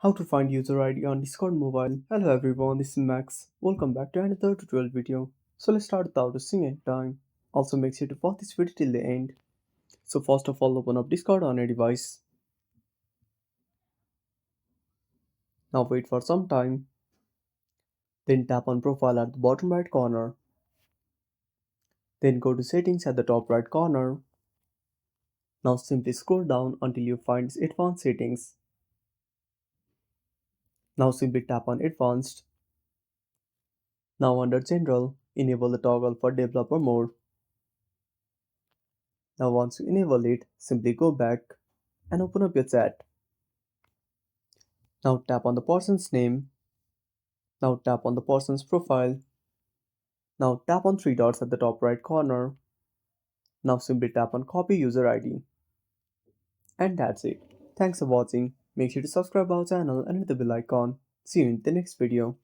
How to find user ID on Discord mobile. Hello everyone, this is Max. Welcome back to another tutorial video. So let's start without wasting any time. Also make sure to watch this video till the end. So first of all open up Discord on a device. Now wait for some time. Then tap on profile at the bottom right corner. Then go to settings at the top right corner. Now simply scroll down until you find advanced settings. Now simply tap on advanced. Now under general, enable the toggle for developer mode. Now once you enable it, simply go back and open up your chat. Now tap on the person's name. Now tap on the person's profile. Now tap on three dots at the top right corner. Now simply tap on copy user ID. And that's it. Thanks for watching. Make sure to subscribe our channel and hit the bell icon. See you in the next video.